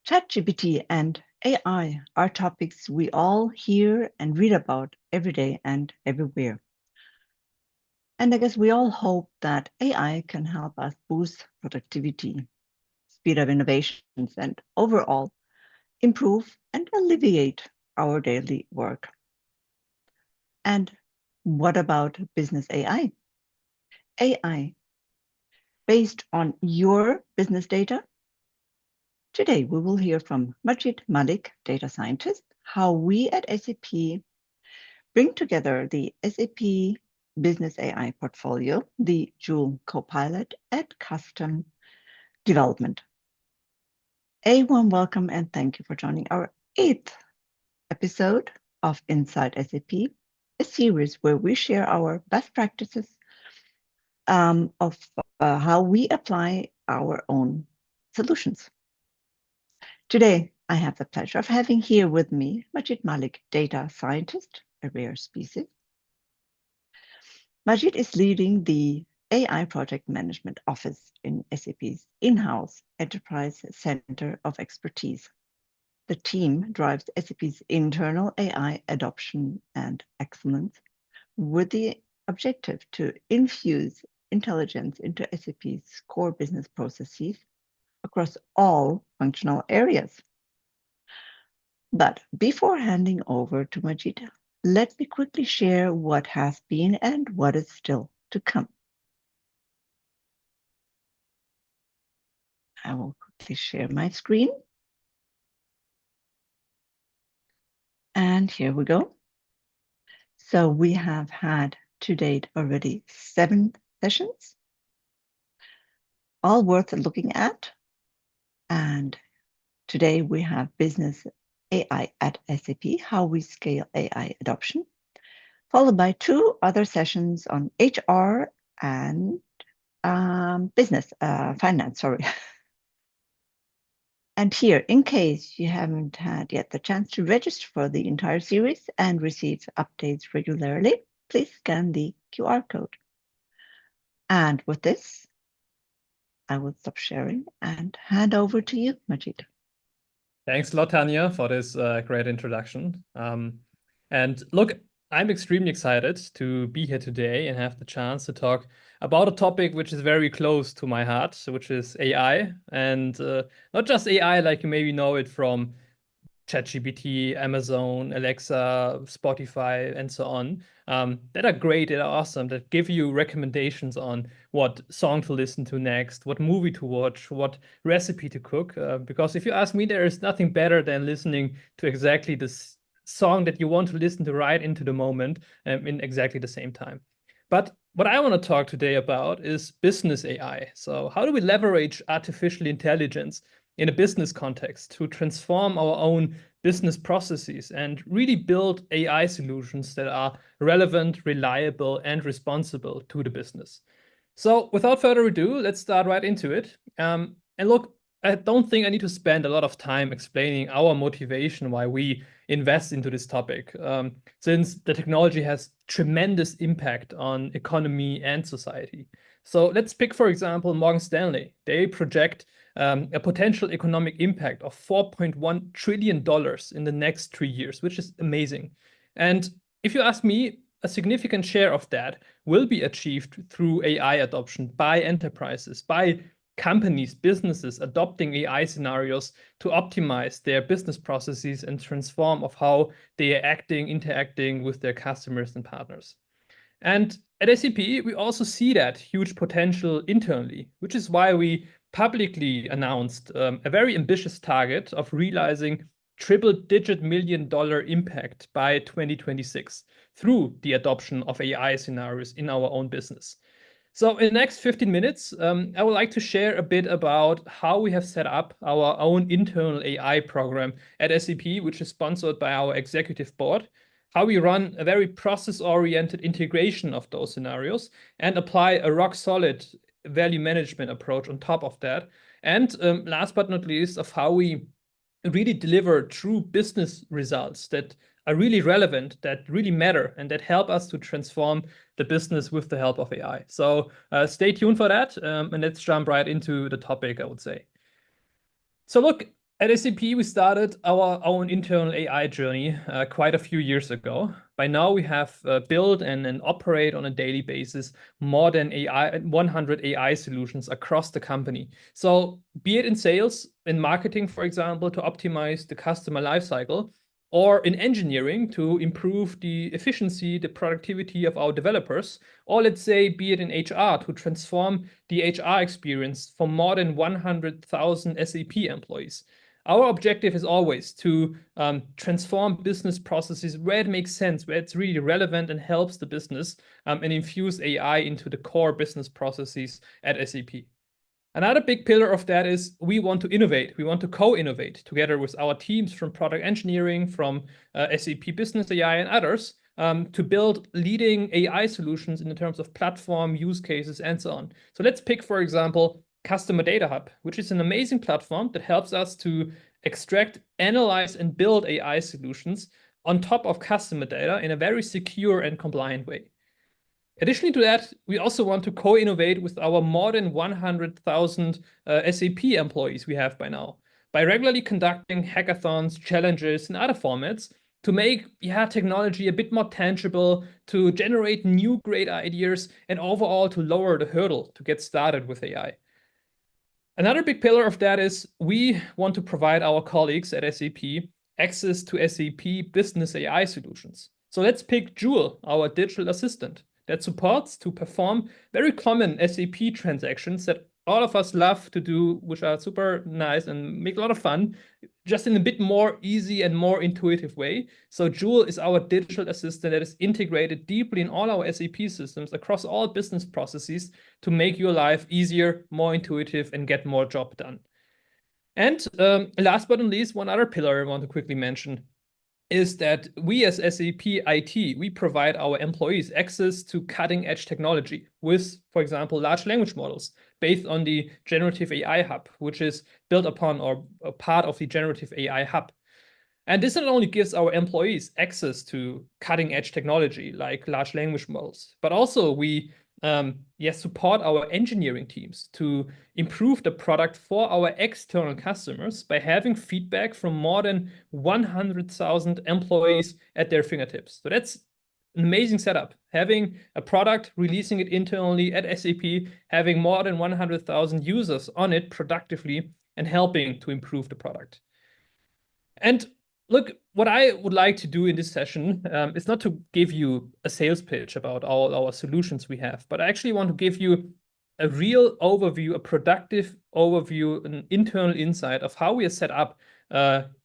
ChatGPT and AI are topics we all hear and read about every day and everywhere. And I guess we all hope that AI can help us boost productivity, speed up innovations, and overall improve and alleviate our daily work. And what about business AI? AI based on your business data. Today, we will hear from Majeed Malik, data scientist, how we at SAP bring together the SAP Business AI portfolio, the Joule copilot, and custom development. A warm welcome and thank you for joining our 8th episode of Inside SAP, a series where we share our best practices of how we apply our own solutions. Today, I have the pleasure of having here with me Majeed Malik, data scientist, a rare species. Majeed is leading the AI Project Management Office in SAP's in-house Enterprise Center of Expertise. The team drives SAP's internal AI adoption and excellence with the objective to infuse intelligence into SAP's core business processes across all functional areas. But before handing over to Majeed, let me quickly share what has been and what is still to come. I will quickly share my screen. And here we go. So we have had to date already 7 sessions, all worth looking at. And today we have Business AI at SAP, how we scale AI adoption, followed by 2 other sessions on HR and finance, sorry. And here, in case you haven't had yet the chance to register for the entire series and receive updates regularly, please scan the QR code. And with this, I will stop sharing and hand over to you, Majeed. Thanks a lot, Tania, for this great introduction. And look, I'm extremely excited to be here today and have the chance to talk about a topic which is very close to my heart, which is AI. And not just AI like you maybe know it from ChatGPT, Amazon, Alexa, Spotify, and so on, that are great, that are awesome, that give you recommendations on what song to listen to next, what movie to watch, what recipe to cook. Because if you ask me, there is nothing better than listening to exactly this song that you want to listen to right into the moment in exactly the same time. But what I want to talk today about is business AI. So how do we leverage artificial intelligence in a business context to transform our own business processes and really build AI solutions that are relevant, reliable, and responsible to the business? So without further ado, let's start right into it. And look, I don't think I need to spend a lot of time explaining our motivation why we invest into this topic, since the technology has tremendous impact on economy and society. So let's pick, for example, Morgan Stanley. They project a potential economic impact of $4.1 trillion in the next 3 years, which is amazing. And if you ask me, a significant share of that will be achieved through AI adoption by enterprises, by companies, businesses adopting AI scenarios to optimize their business processes and transform of how they are acting, interacting with their customers and partners. And at SAP, we also see that huge potential internally, which is why we publicly announced a very ambitious target of realizing triple-digit million-dollar impact by 2026 through the adoption of AI scenarios in our own business. So in the next 15 minutes, I would like to share a bit about how we have set up our own internal AI program at SAP, which is sponsored by our executive board, how we run a very process-oriented integration of those scenarios and apply a rock-solid value management approach on top of that. And last but not least, of how we really deliver true business results that are really relevant, that really matter, and that help us to transform the business with the help of AI. So stay tuned for that, and let's jump right into the topic, I would say. So look, At SAP, we started our own internal AI journey quite a few years ago. By now, we have built and operate on a daily basis more than 100 AI solutions across the company. So be it in sales, in marketing, for example, to optimize the customer lifecycle, or in engineering to improve the efficiency, the productivity of our developers, or let's say, be it in HR to transform the HR experience for more than 100,000 SAP employees. Our objective is always to transform business processes where it makes sense, where it's really relevant and helps the business, and infuse AI into the core business processes at SAP. Another big pillar of that is we want to innovate. We want to co-innovate together with our teams from product engineering, from SAP Business AI and others, to build leading AI solutions in terms of platform, use cases, and so on. So let's pick, for example, Customer Data Hub, which is an amazing platform that helps us to extract, analyze, and build AI solutions on top of customer data in a very secure and compliant way. Additionally to that, we also want to co-innovate with our more than 100,000 SAP employees we have by now, by regularly conducting hackathons, challenges, and other formats to make technology a bit more tangible, to generate new great ideas, and overall to lower the hurdle to get started with AI. Another big pillar of that is we want to provide our colleagues at SAP access to SAP Business AI solutions. So let's pick Joule, our digital assistant that supports to perform very common SAP transactions that all of us love to do, which are super nice and make a lot of fun, just in a bit more easy and more intuitive way. So Joule is our digital assistant that is integrated deeply in all our SAP systems across all business processes to make your life easier, more intuitive, and get more job done. And last but not least, one other pillar I want to quickly mention is that we as SAP IT, we provide our employees access to cutting-edge technology with, for example, large language models based on the Generative AI Hub, which is built upon or a part of the Generative AI Hub. And this not only gives our employees access to cutting-edge technology like large language models, but also we support our engineering teams to improve the product for our external customers by having feedback from more than 100,000 employees at their fingertips. So that's an amazing setup. Having a product, releasing it internally at SAP, having more than 100,000 users on it productively, and helping to improve the product. And look, what I would like to do in this session is not to give you a sales pitch about all our solutions we have, but I actually want to give you a real overview, a productive overview, an internal insight of how we are set up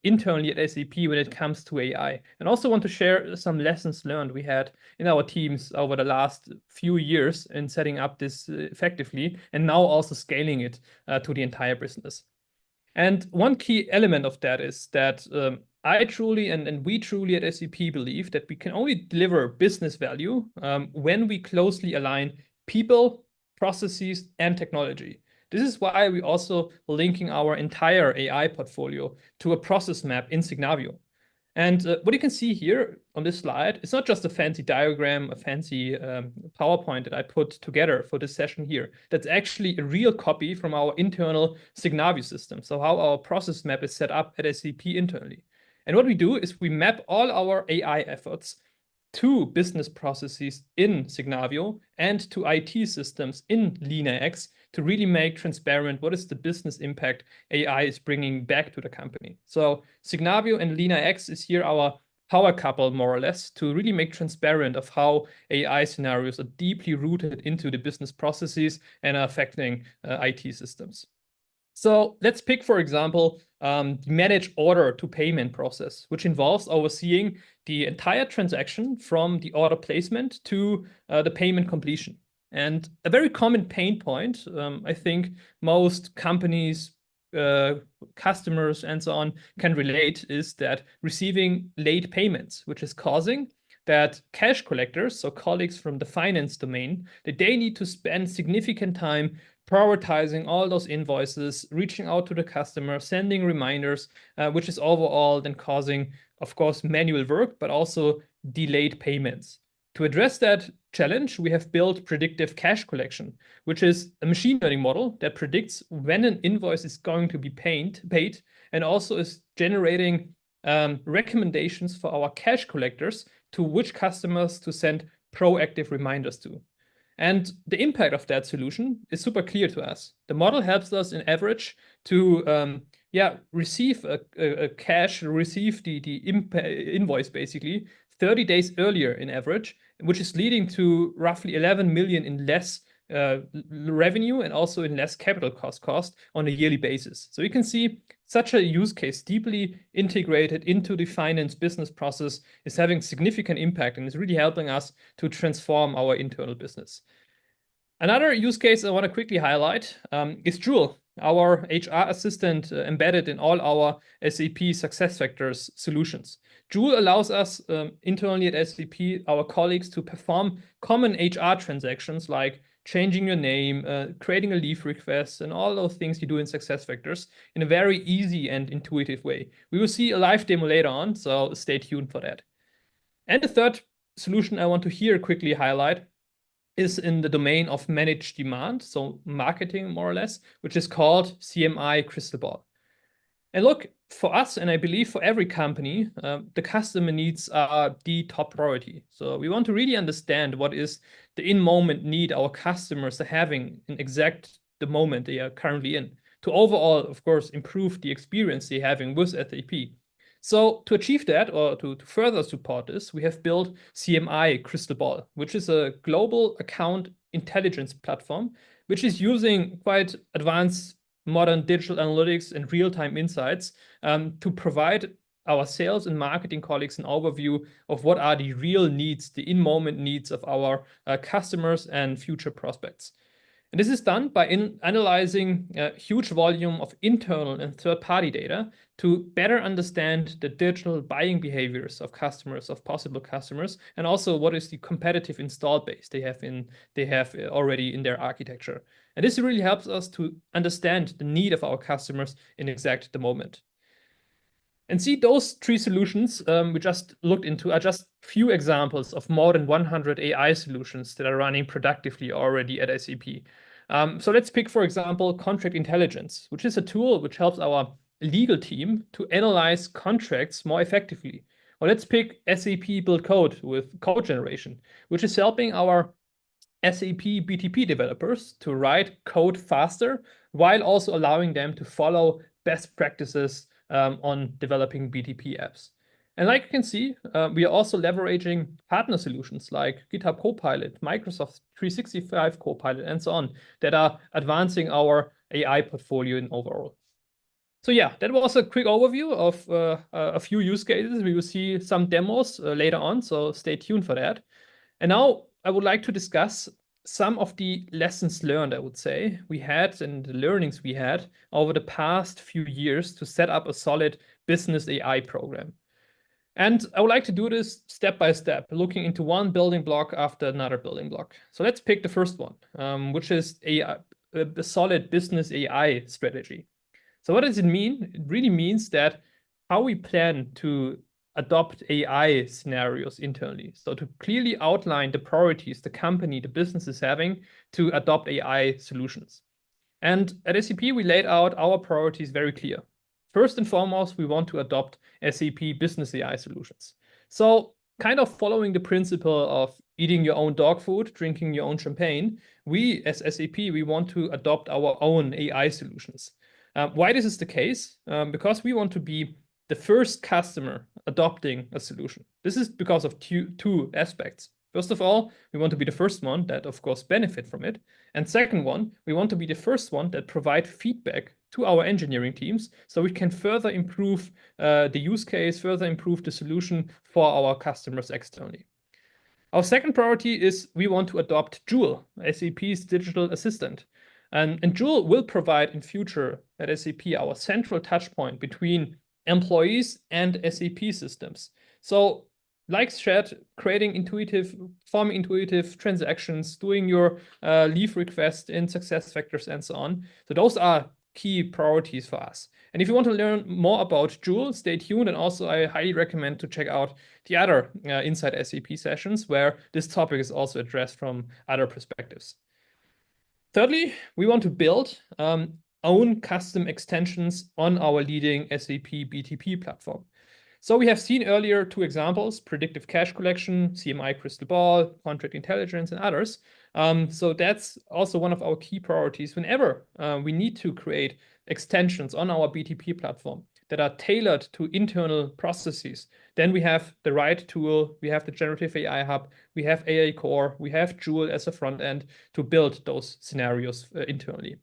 internally at SAP when it comes to AI. And also want to share some lessons learned we had in our teams over the last few years in setting up this effectively, and now also scaling it to the entire business. And one key element of that is that I truly and we truly at SAP believe that we can only deliver business value when we closely align people, processes, and technology. This is why we also linking our entire AI portfolio to a process map in Signavio. And what you can see here on this slide, it's not just a fancy diagram, a fancy PowerPoint that I put together for this session here. That's actually a real copy from our internal Signavio system. So how our process map is set up at SAP internally. And what we do is we map all our AI efforts to business processes in Signavio and to IT systems in LeanIX to really make transparent what is the business impact AI is bringing back to the company. So Signavio and LeanIX is here our power couple, more or less, to really make transparent of how AI scenarios are deeply rooted into the business processes and are affecting IT systems. So let's pick, for example, the manage order to payment process, which involves overseeing the entire transaction from the order placement to the payment completion. And a very common pain point, I think most companies, customers, and so on can relate is that receiving late payments, which is causing that cash collectors, so colleagues from the finance domain, that they need to spend significant time prioritizing all those invoices, reaching out to the customer, sending reminders, which is overall then causing, of course, manual work, but also delayed payments. To address that challenge, we have built predictive cash collection, which is a machine learning model that predicts when an invoice is going to be paid, and also is generating recommendations for our cash collectors to which customers to send proactive reminders to. And the impact of that solution is super clear to us. The model helps us in average to receive a cash, receive the invoice basically 30 days earlier in average, which is leading to roughly 11 million in less revenue and also in less capital cost on a yearly basis. So you can see such a use case deeply integrated into the finance business process is having significant impact and is really helping us to transform our internal business. Another use case I want to quickly highlight is Joule, our HR assistant embedded in all our SAP SuccessFactors solutions. Joule allows us internally at SAP, our colleagues, to perform common HR transactions like changing your name, creating a leave request, and all those things you do in SuccessFactors in a very easy and intuitive way. We will see a live demo later on, so stay tuned for that. And the third solution I want to here quickly highlight is in the domain of managed demand, so marketing more or less, which is called CMI Crystal Ball. And look, for us, and I believe for every company, the customer needs are the top priority. So we want to really understand what is the in-moment need our customers are having in exact the moment they are currently in, to overall, of course, improve the experience they're having with SAP. So to achieve that, or to further support this, we have built CMI Crystal Ball, which is a global account intelligence platform, which is using quite advanced modern digital analytics and real-time insights to provide our sales and marketing colleagues an overview of what are the real needs, the in-moment needs of our customers and future prospects. And this is done by analyzing a huge volume of internal and third-party data to better understand the digital buying behaviors of customers, of possible customers, and also what is the competitive installed base they have already in their architecture. And this really helps us to understand the need of our customers in exact the moment. And see, those three solutions we just looked into are just few examples of more than 100 AI solutions that are running productively already at SAP. So let's pick, for example, Contract Intelligence, which is a tool which helps our legal team to analyze contracts more effectively. Or let's pick SAP Build Code with code generation, which is helping our SAP BTP developers to write code faster while also allowing them to follow best practices on developing BTP apps. And like you can see, we are also leveraging partner solutions like GitHub Copilot, Microsoft 365 Copilot, and so on, that are advancing our AI portfolio in overall. So yeah, that was a quick overview of a few use cases. We will see some demos later on, so stay tuned for that. And now I would like to discuss some of the lessons learned, I would say, we had and the learnings we had over the past few years to set up a solid business AI program. And I would like to do this step by step, looking into one building block after another building block. So let's pick the first one, which is a solid business AI strategy. So what does it mean? It really means that how we plan to adopt AI scenarios internally. So to clearly outline the priorities the company, the business is having to adopt AI solutions. And at SAP, we laid out our priorities very clear. First and foremost, we want to adopt SAP Business AI solutions. So kind of following the principle of eating your own dog food, drinking your own champagne, we as SAP, we want to adopt our own AI solutions. Why this is the case? Because we want to be the first customer adopting a solution. This is because of two aspects. First of all, we want to be the first one that, of course, benefit from it. And second one, we want to be the first one that provide feedback to our engineering teams so we can further improve the use case, further improve the solution for our customers externally. Our second priority is we want to adopt Joule, SAP's digital assistant. And Joule will provide in future at SAP our central touch point between employees and SAP systems. So like said, forming intuitive transactions, doing your leave request in SuccessFactors and so on. So those are key priorities for us. And if you want to learn more about Joule, stay tuned. And also, I highly recommend to check out the other Inside SAP sessions where this topic is also addressed from other perspectives. Thirdly, we want to build own custom extensions on our leading SAP BTP platform. So we have seen earlier 2 examples, predictive cash collection, CMI Crystal Ball, contract intelligence, and others. So that's also one of our key priorities whenever we need to create extensions on our BTP platform that are tailored to internal processes. Then we have the right tool, we have the generative AI hub, we have AI Core, we have Joule as a front end to build those scenarios internally.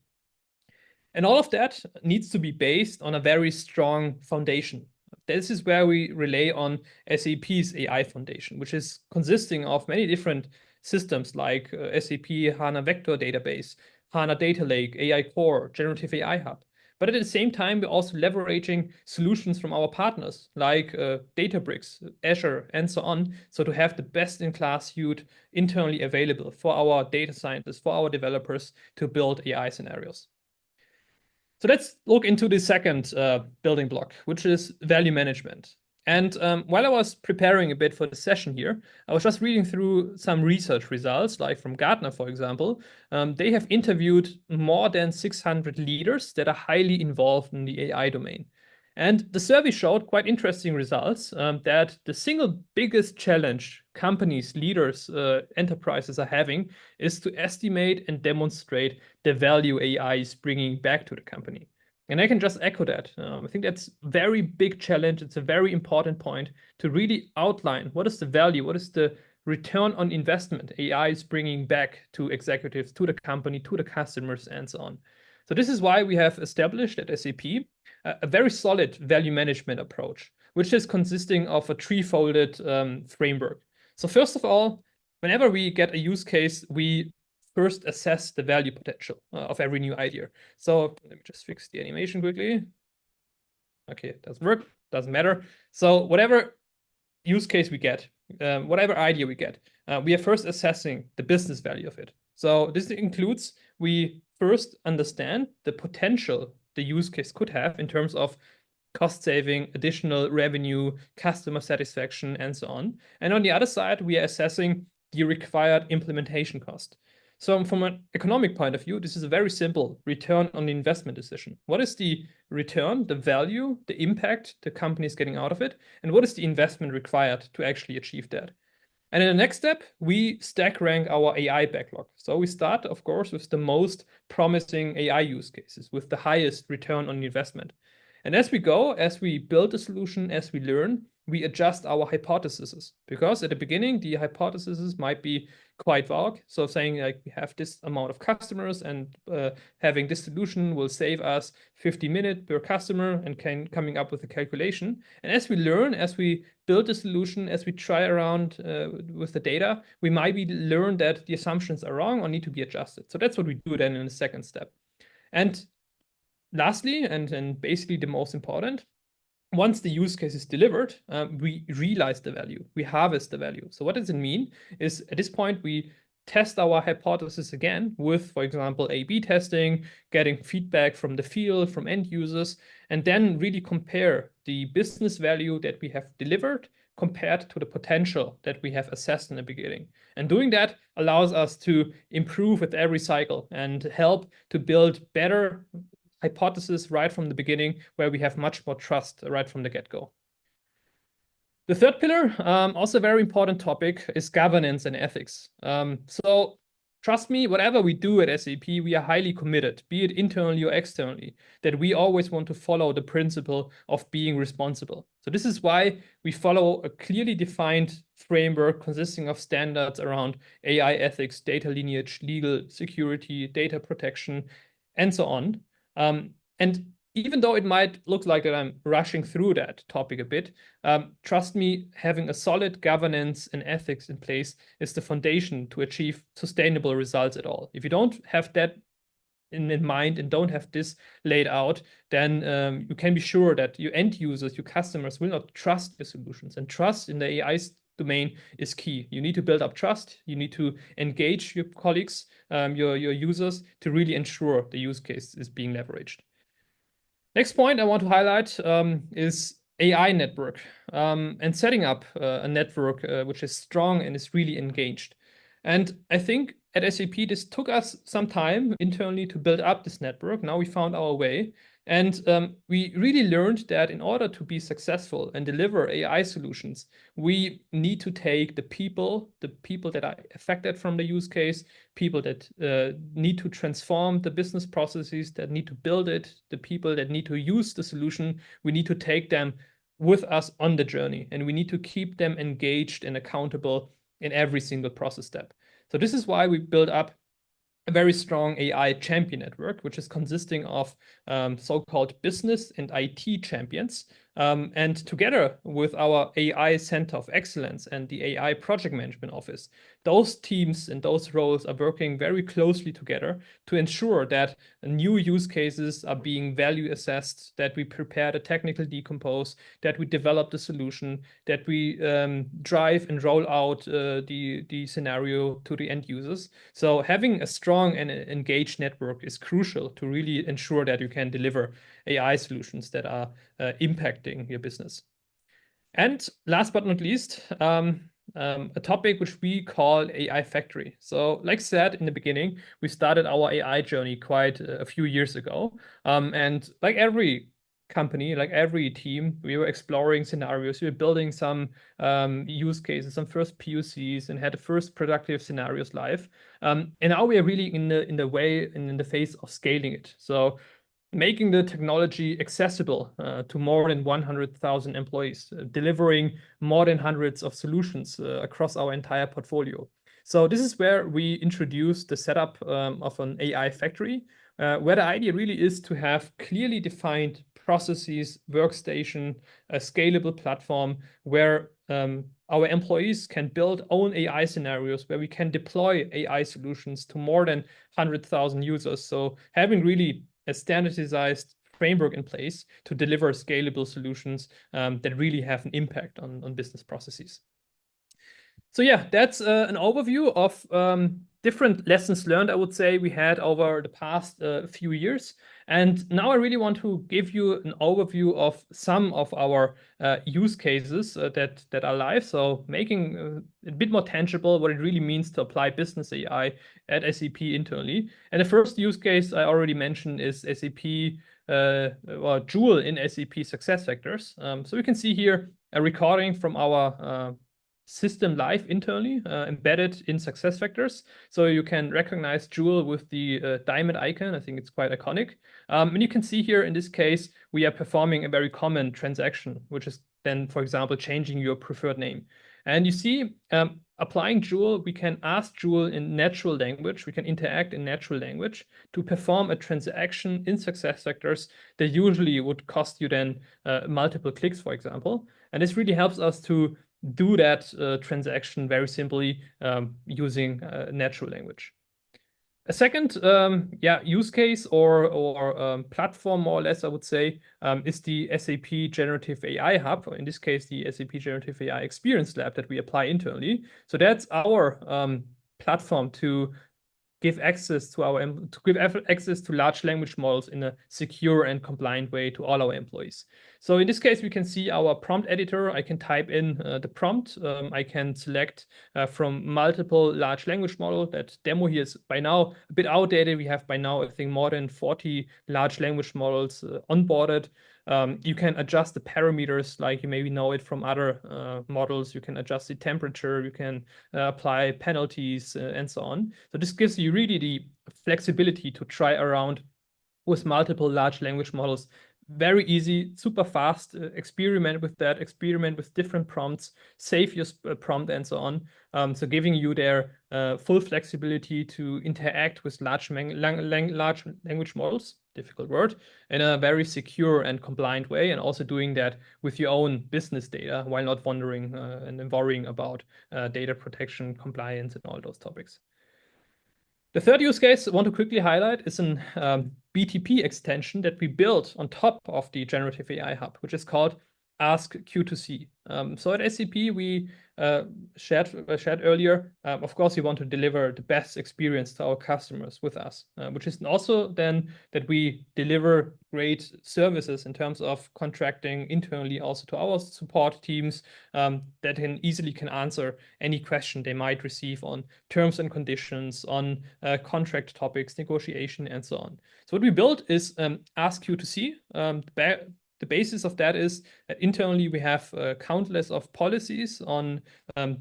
And all of that needs to be based on a very strong foundation. This is where we rely on SAP's AI foundation, which is consisting of many different systems like SAP HANA Vector Database, HANA Data Lake, AI Core, Generative AI Hub. But at the same time, we're also leveraging solutions from our partners like Databricks, Azure, and so on. So to have the best-in-class suite internally available for our data scientists, for our developers to build AI scenarios. So let's look into the second building block, which is value management. And while I was preparing a bit for the session here, I was just reading through some research results, like from Gartner, for example. They have interviewed more than 600 leaders that are highly involved in the AI domain. And the survey showed quite interesting results that the single biggest challenge companies, leaders, enterprises are having is to estimate and demonstrate the value AI is bringing back to the company. And I can just echo that. I think that's a very big challenge. It's a very important point to really outline what is the value, what is the return on investment AI is bringing back to executives, to the company, to the customers, and so on. So this is why we have established at SAP a very solid value management approach, which is consisting of a three-folded framework. So first of all, whenever we get a use case, we first assess the value potential of every new idea. So let me just fix the animation quickly. Okay, it doesn't work, doesn't matter. So whatever use case we get, whatever idea we get, we are first assessing the business value of it. So this includes we first understand the potential the use case could have in terms of cost saving, additional revenue, customer satisfaction, and so on. And on the other side, we are assessing the required implementation cost. So from an economic point of view, this is a very simple return on the investment decision. What is the return, the value, the impact the company is getting out of it? And what is the investment required to actually achieve that? And in the next step, we stack rank our AI backlog. So we start, of course, with the most promising AI use cases, with the highest return on investment. And as we go, as we build a solution, as we learn, we adjust our hypotheses. Because at the beginning, the hypotheses might be quite vague. So saying like we have this amount of customers and having this solution will save us 50 minutes per customer and coming up with a calculation. And as we learn, as we build the solution, as we try around with the data, we might learn that the assumptions are wrong or need to be adjusted. So that's what we do then in the second step. And lastly, and basically the most important, once the use case is delivered, we realize the value, we harvest the value. So what does it mean is at this point, we test our hypothesis again with, for example, A/B testing, getting feedback from the field, from end users, and then really compare the business value that we have delivered compared to the potential that we have assessed in the beginning. And doing that allows us to improve with every cycle and help to build better hypothesis right from the beginning, where we have much more trust right from the get-go. The third pillar, also a very important topic, is governance and ethics. So trust me, whatever we do at SAP, we are highly committed, be it internally or externally, that we always want to follow the principle of being responsible. So this is why we follow a clearly defined framework consisting of standards around AI ethics, data lineage, legal security, data protection, and so on. And even though it might look like that I'm rushing through that topic a bit, trust me, having a solid governance and ethics in place is the foundation to achieve sustainable results at all. If you don't have that in mind and don't have this laid out, then you can be sure that your end users, your customers will not trust your solutions. And trust in the AI domain is key. You need to build up trust. You need to engage your colleagues, your users, to really ensure the use case is being leveraged. Next point I want to highlight is AI network and setting up a network which is strong and is really engaged. And I think at SAP, this took us some time internally to build up this network. Now we found our way. And we really learned that in order to be successful and deliver AI solutions, we need to take the people that are affected from the use case, people that need to transform the business processes, that need to build it, the people that need to use the solution. We need to take them with us on the journey, and we need to keep them engaged and accountable in every single process step. So this is why we build up a very strong AI champion network, which is consisting of so-called business and IT champions. And together with our AI Center of Excellence and the AI Project Management Office, those teams and those roles are working very closely together to ensure that new use cases are being value assessed, that we prepare the technical decompose, that we develop the solution, that we drive and roll out the scenario to the end users. So having a strong and engaged network is crucial to really ensure that you can deliver AI solutions that are impacting your business. And last but not least, a topic which we call AI Factory. So like said in the beginning, we started our AI journey quite a few years ago. And like every company, like every team, we were exploring scenarios. We were building some use cases, some first POCs, and had the first productive scenarios live. And now we are really in the phase of scaling it. So making the technology accessible to more than 100,000 employees, delivering more than hundreds of solutions across our entire portfolio. So this is where we introduce the setup of an AI factory, where the idea really is to have clearly defined processes, workstation, a scalable platform where our employees can build own AI scenarios, where we can deploy AI solutions to more than 100,000 users. So having really a standardized framework in place to deliver scalable solutions that really have an impact on business processes. So yeah, that's an overview of different lessons learned, I would say, we had over the past few years. And now I really want to give you an overview of some of our use cases that are live. So making a bit more tangible what it really means to apply business AI at SAP internally. And the first use case I already mentioned is SAP or Joule in SAP SuccessFactors. So we can see here a recording from our system live internally, embedded in SuccessFactors. So you can recognize Joule with the diamond icon. I think it's quite iconic. And you can see here in this case, we are performing a very common transaction, which is then, for example, changing your preferred name. And you see, applying Joule, we can ask Joule in natural language, we can interact in natural language to perform a transaction in SuccessFactors that usually would cost you then multiple clicks, for example. And this really helps us to do that transaction very simply using natural language. A second use case or platform, more or less, I would say, is the SAP Generative AI Hub, or in this case, the SAP Generative AI Experience Lab that we apply internally. So that's our platform to give access to large language models in a secure and compliant way to all our employees. So in this case, we can see our prompt editor. I can type in the prompt. I can select from multiple large language models. That demo here is by now a bit outdated. We have by now, I think, more than 40 large language models onboarded. You can adjust the parameters, like you maybe know it from other models. You can adjust the temperature, you can apply penalties, and so on. So this gives you really the flexibility to try around with multiple large language models. Very easy, super fast, experiment with that, experiment with different prompts, save your prompt and so on. So giving you their full flexibility to interact with large language models, difficult word, in a very secure and compliant way, and also doing that with your own business data while not wondering and worrying about data protection, compliance, and all those topics. The third use case I want to quickly highlight is an BTP extension that we built on top of the Generative AI Hub, which is called ask Q2C. So at SAP, we shared earlier, of course, we want to deliver the best experience to our customers with us, which is also then that we deliver great services in terms of contracting internally also to our support teams that easily can answer any question they might receive on terms and conditions, on contract topics, negotiation, and so on. So what we built is Ask Q2C. The basis of that is that internally we have countless of policies on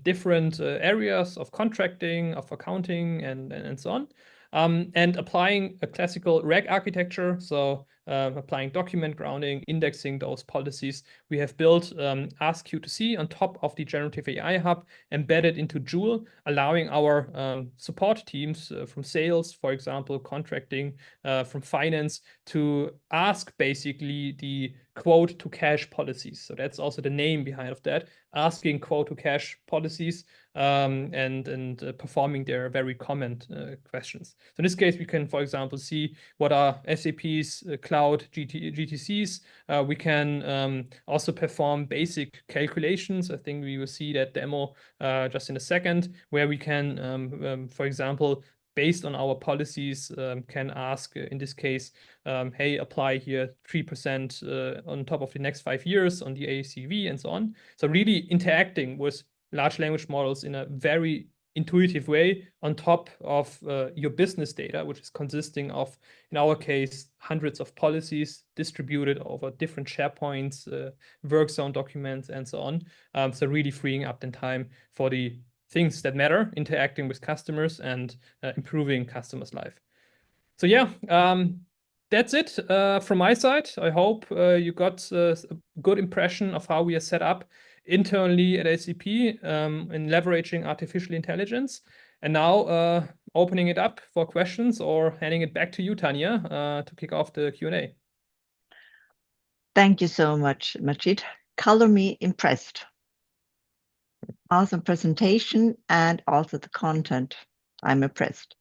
different areas of contracting, of accounting, and so on. And applying a classical RAG architecture, so applying document grounding, indexing those policies, we have built Ask Q2C on top of the generative AI hub, embedded into Joule, allowing our support teams from sales, for example, contracting, from finance, to ask basically the quote to cash policies. So that's also the name behind of that, asking quote to cash policies and performing their very common questions. So in this case, we can, for example, see what are SAP's cloud GTCs. We can also perform basic calculations. I think we will see that demo just in a second, where we can, for example, based on our policies, can ask, in this case, hey, apply here 3% on top of the next 5 years on the ACV and so on. So really interacting with large language models in a very intuitive way on top of your business data, which is consisting of, in our case, hundreds of policies distributed over different SharePoints, work zone documents, and so on. So really freeing up the time for the things that matter, interacting with customers and improving customers' life. So yeah, that's it from my side. I hope you got a good impression of how we are set up internally at SAP in leveraging artificial intelligence. And now opening it up for questions or handing it back to you, Tania, to kick off the Q&A. Thank you so much, Majeed. Color me impressed. Awesome presentation and also the content. I'm impressed.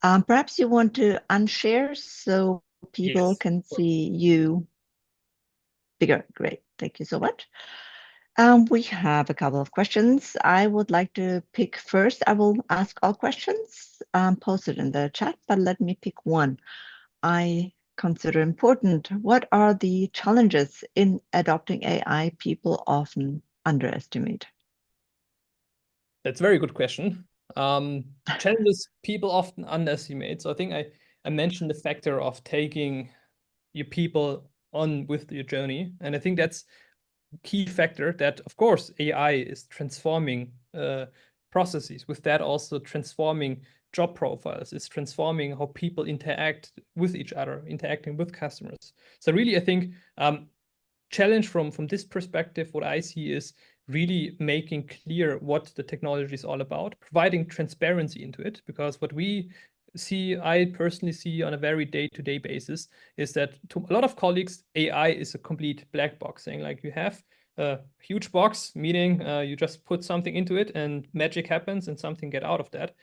Perhaps you want to unshare so people can see you bigger. Great. Thank you so much. We have a couple of questions. I would like to pick first. I will ask all questions posted in the chat, but let me pick one I consider important. What are the challenges in adopting AI people often underestimate? That's a very good question. Challenges people often underestimate. So I think I mentioned the factor of taking your people on with your journey. And I think that's a key factor that, of course, AI is transforming processes. With that, also transforming job profiles. It's transforming how people interact with each other, interacting with customers. So really, I think challenge from this perspective, what I see is really making clear what the technology is all about, providing transparency into it, because what we see, I personally see on a very day-to-day basis, is that to a lot of colleagues, AI is a complete black box, saying like you have a huge box, meaning you just put something into it and magic happens and something get out of that.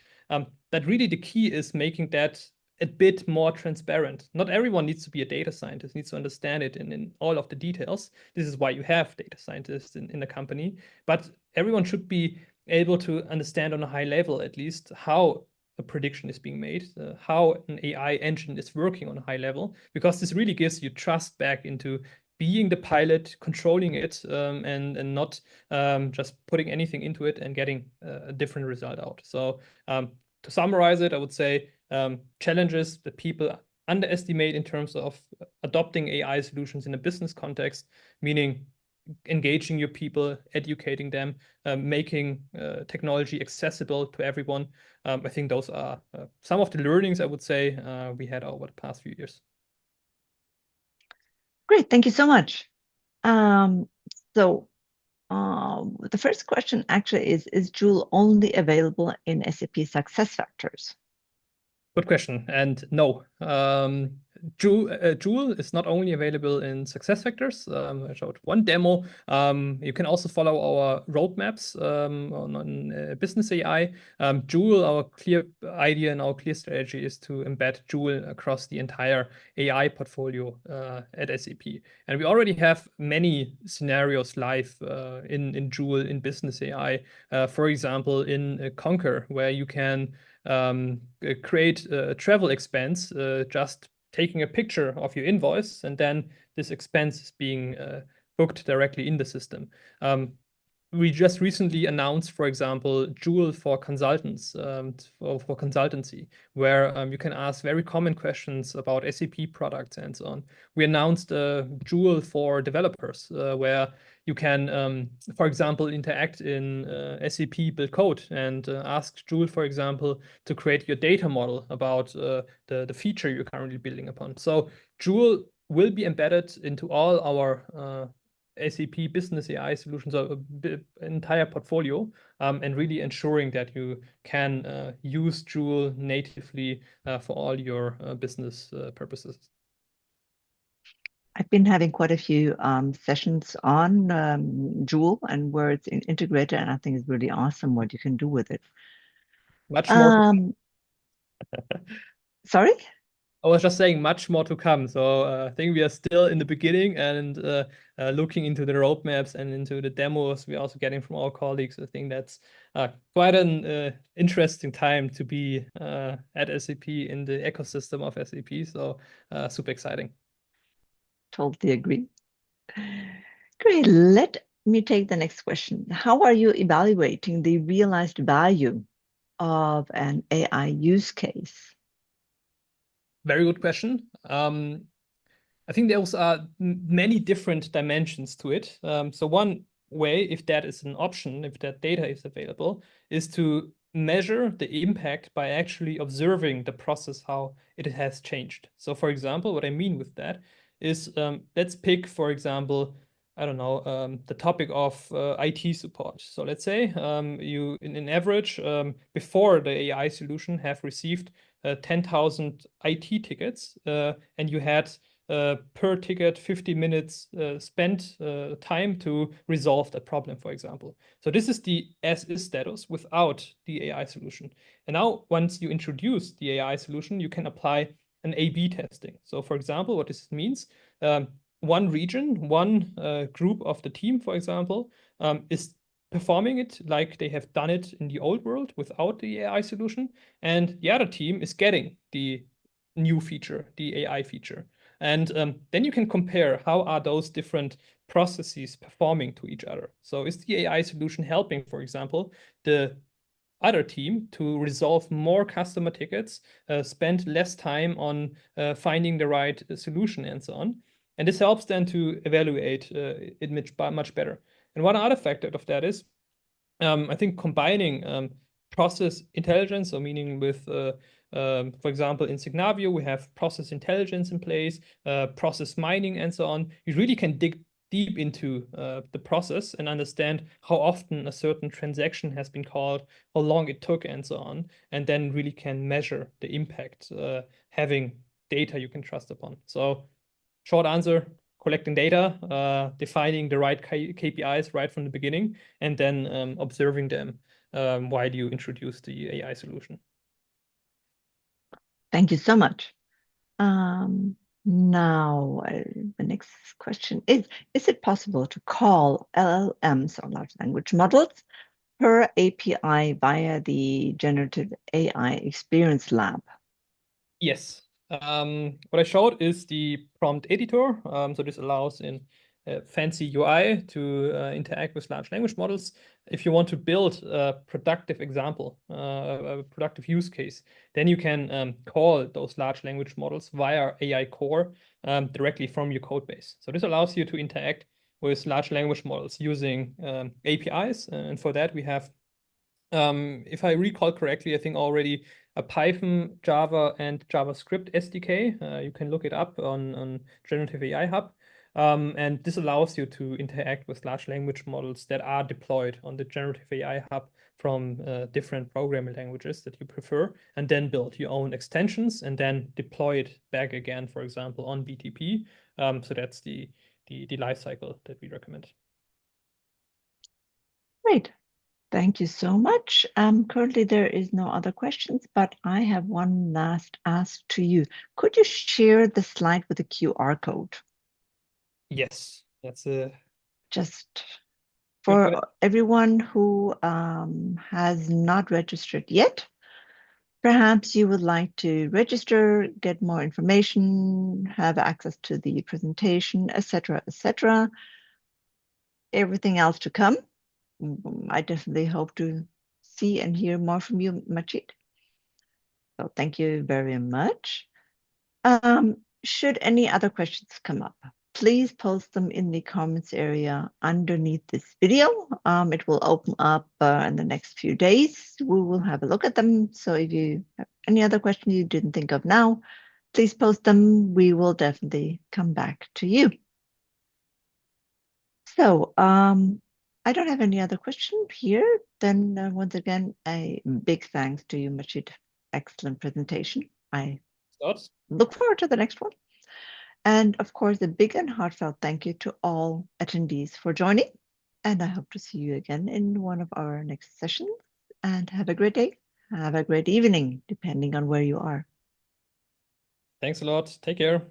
That really the key is making that a bit more transparent. Not everyone needs to be a data scientist, needs to understand it in all of the details. This is why you have data scientists in the company. But everyone should be able to understand on a high level, at least, how a prediction is being made, how an AI engine is working on a high level, because this really gives you trust back into being the pilot, controlling it, and not just putting anything into it and getting a different result out. So to summarize it, I would say challenges that people underestimate in terms of adopting AI solutions in a business context, meaning engaging your people, educating them, making technology accessible to everyone. I think those are some of the learnings I would say we had over the past few years. Great, thank you so much. The first question actually is Joule only available in SAP SuccessFactors? Good question. And no, Joule is not only available in SuccessFactors. I showed one demo. You can also follow our roadmaps on Business AI. Joule, our clear idea and our clear strategy is to embed Joule across the entire AI portfolio at SAP. And we already have many scenarios live in Joule, in Business AI. For example, in Concur, where you can create a travel expense just taking a picture of your invoice, and then this expense is being booked directly in the system. We just recently announced, for example, Joule for consultants, for consultancy, where you can ask very common questions about SAP products and so on. We announced Joule for developers, where you can, for example, interact in SAP Build Code and ask Joule, for example, to create your data model about the feature you're currently building upon. So Joule will be embedded into all our SAP Business AI solutions, or entire portfolio, and really ensuring that you can use Joule natively for all your business purposes. I've been having quite a few sessions on Joule and where it's integrated, and I think it's really awesome what you can do with it. Much more. Sorry? I was just saying much more to come. So I think we are still in the beginning, and looking into the roadmaps and into the demos we're also getting from our colleagues. I think that's quite an interesting time to be at SAP, in the ecosystem of SAP. So super exciting. Totally agree. Great. Let me take the next question. How are you evaluating the realized value of an AI use case? Very good question. I think there are many different dimensions to it. So one way, if that is an option, if that data is available, is to measure the impact by actually observing the process, how it has changed. So for example, what I mean with that is, let's pick, for example, I don't know, the topic of IT support. So let's say you, in average, before the AI solution, have received 10,000 IT tickets, and you had per ticket 50 minutes spent time to resolve that problem, for example. So this is the as-is status without the AI solution. And now, once you introduce the AI solution, you can apply an A/B testing. So for example, what this means, one region, one group of the team, for example, is performing it like they have done it in the old world without the AI solution, and the other team is getting the new feature, the AI feature. And then you can compare how are those different processes performing to each other. So is the AI solution helping, for example, the other team to resolve more customer tickets, spend less time on finding the right solution, and so on. And this helps then to evaluate it much better. And one other factor of that is, I think combining process intelligence, so meaning with, for example, in Signavio, we have process intelligence in place, process mining, and so on. You really can dig deep into the process and understand how often a certain transaction has been called, how long it took, and so on, and then really can measure the impact, having data you can trust upon. So short answer, collecting data, defining the right KPIs right from the beginning, and then observing them while you introduce the AI solution. Thank you so much. Now, the next question is it possible to call LLMs, or large language models, per API via the Generative AI Experience Lab? Yes. What I showed is the prompt editor. So this allows in fancy UI to interact with large language models. If you want to build a productive example, a productive use case, then you can call those large language models via AI Core directly from your code base. So this allows you to interact with large language models using APIs. And for that, we have, if I recall correctly, I think already a Python, Java, and JavaScript SDK. You can look it up on Generative AI Hub. And this allows you to interact with large language models that are deployed on the generative AI hub from different programming languages that you prefer, and then build your own extensions and then deploy it back again, for example, on BTP. So that's the life cycle that we recommend. Great. Thank you so much. Currently, there is no other questions, but I have one last ask to you. Could you share the slide with the QR code? Yes, that's a just for everyone who has not registered yet. Perhaps you would like to register, get more information, have access to the presentation, etc., etc. Everything else to come. I definitely hope to see and hear more from you, Majeed. So thank you very much. Should any other questions come up, please post them in the comments area underneath this video. It will open up in the next few days. We will have a look at them. So if you have any other questions you didn't think of now, please post them. We will definitely come back to you. So I don't have any other question here. Then once again, a big thanks to you, Majeed. Excellent presentation. I look forward to the next one. And of course, a big and heartfelt thank you to all attendees for joining. And I hope to see you again in one of our next sessions. And have a great day. Have a great evening, depending on where you are. Thanks a lot. Take care.